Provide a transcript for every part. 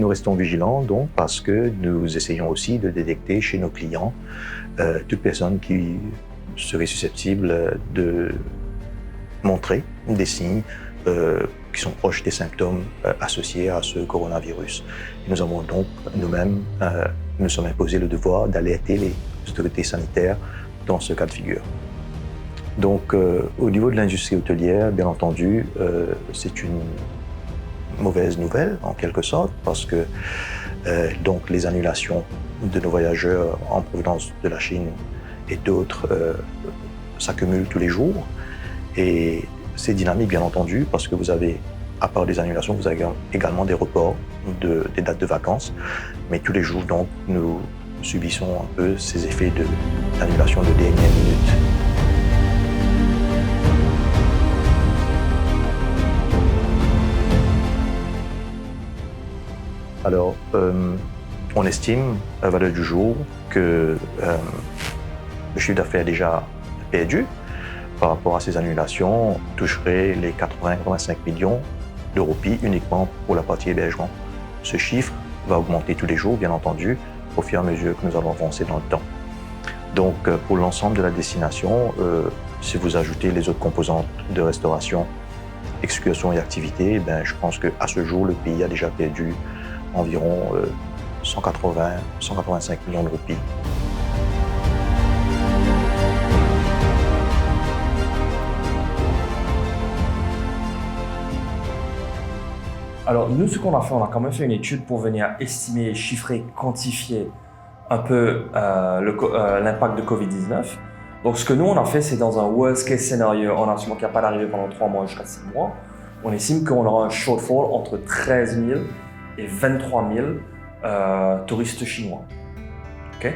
nous restons vigilants donc parce que nous essayons aussi de détecter chez nos clients toute personne qui serait susceptible de montrer des signes qui sont proches des symptômes associés à ce coronavirus. Et nous avons donc nous-mêmes nous sommes imposés le devoir d'alerter les autorités sanitaires dans ce cas de figure. Donc, au niveau de l'industrie hôtelière, bien entendu, c'est une mauvaise nouvelle en quelque sorte parce que donc les annulations de nos voyageurs en provenance de la Chine et d'autres s'accumulent tous les jours. Et c'est dynamique, bien entendu, parce que vous avez, à part des annulations, vous avez également des reports des dates de vacances. Mais tous les jours, donc, nous subissons un peu ces effets d'annulation de dernière minute. Alors, on estime, à valeur du jour, que le chiffre d'affaires déjà perdu par rapport à ces annulations toucherait les 80-85 millions de roupies uniquement pour la partie hébergement. Ce chiffre va augmenter tous les jours, bien entendu, au fur et à mesure que nous allons avancer dans le temps. Donc, pour l'ensemble de la destination, si vous ajoutez les autres composantes de restauration, excursion et activité, je pense qu'à ce jour, le pays a déjà perdu environ 180-185 millions de roupies. Alors nous, ce qu'on a fait, on a quand même fait une étude pour venir estimer, chiffrer, quantifier un peu l'impact de Covid-19. Donc ce que nous, on a fait, c'est dans un worst case scénario, en assumant qu'il n'y a pas d'arrivée pendant 3 mois jusqu'à 6 mois, on estime qu'on aura un shortfall entre 13 000 et 23 000 touristes chinois. Okay?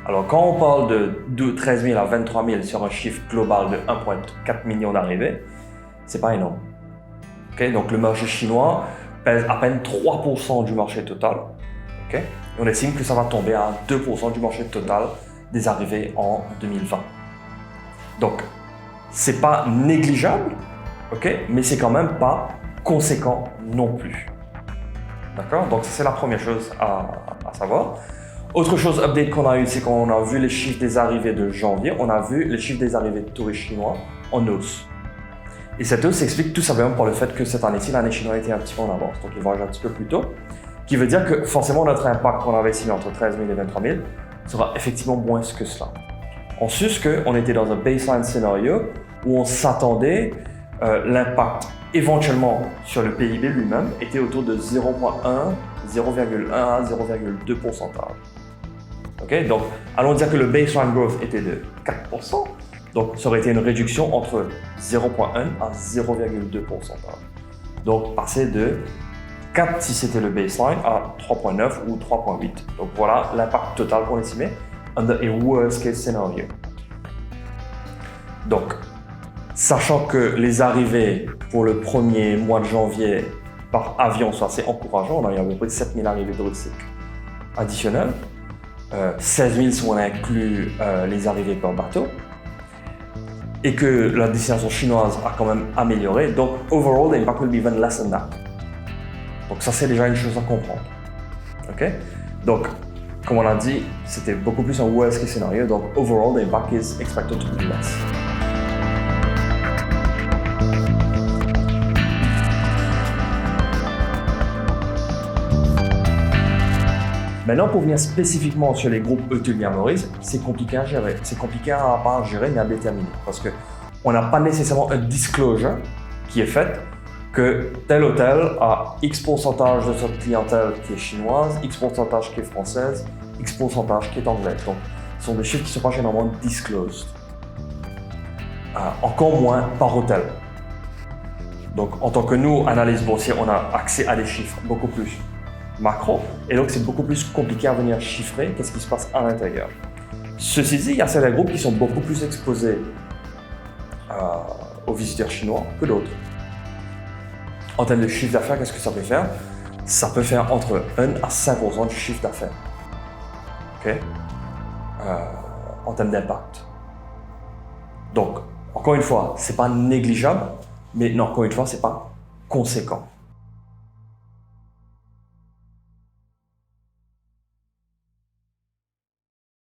Alors quand on parle de 13 000 à 23 000 sur un chiffre global de 1,4 million d'arrivées, c'est pas énorme. Okay? Donc le marché chinois pèse à peine 3% du marché total. Okay? Et on estime que ça va tomber à 2% du marché total des arrivées en 2020. Donc, c'est pas négligeable, okay? Mais c'est quand même pas conséquent non plus. D'accord? Donc, c'est la première chose à savoir. Autre chose, update qu'on a eu, c'est qu'on a vu les chiffres des arrivées de janvier. On a vu les chiffres des arrivées de touristes chinois en hausse. Et cette hausse s'explique tout simplement par le fait que cette année-ci, l'année chinoise était un petit peu en avance. Donc, ils voyagent un petit peu plus tôt. Qui veut dire que forcément, notre impact qu'on avait estimé entre 13 000 et 23 000 sera effectivement moins que cela. En sus qu'on était dans un baseline scénario où on s'attendait, l'impact éventuellement sur le PIB lui-même était autour de 0,1, 0,1 à 0,2%. Okay? Donc, allons dire que le baseline growth était de 4%. Donc, ça aurait été une réduction entre 0,1 à 0,2%. Donc, passer de 4 si c'était le baseline à 3,9 ou 3,8. Donc, voilà l'impact total qu'on estimait under a worst case scenario. Donc, sachant que les arrivées pour le premier mois de janvier par avion sont assez encourageantes, on a eu à peu près 7 000 arrivées touristiques additionnelles, 16 000 si on inclut les arrivées par bateau, et que la destination chinoise a quand même amélioré. Donc, overall, the impact will be even less than that. Donc, ça, c'est déjà une chose à comprendre. Okay? Donc, comme on a dit, c'était beaucoup plus un worst case scenario. Donc, overall, the impact is expected to be less. Maintenant, pour venir spécifiquement sur les groupes hôteliers à Maurice, c'est compliqué à gérer. C'est compliqué à pas gérer mais à déterminer parce qu'on n'a pas nécessairement un disclosure qui est fait que tel hôtel a X pourcentage de sa clientèle qui est chinoise, X pourcentage qui est française, X pourcentage qui est anglaise. Donc, ce sont des chiffres qui ne sont pas généralement disclosed. Encore moins par hôtel. Donc, en tant que nous, analyse boursière, on a accès à des chiffres beaucoup plus macro, et donc c'est beaucoup plus compliqué à venir chiffrer qu'est-ce qui se passe à l'intérieur. Ceci dit, il y a certains groupes qui sont beaucoup plus exposés aux visiteurs chinois que d'autres. En termes de chiffre d'affaires, qu'est-ce que ça peut faire? Ça peut faire entre 1 à 5% du chiffre d'affaires. Okay? En termes d'impact. Donc, encore une fois, c'est pas négligeable, mais non, encore une fois, c'est pas conséquent.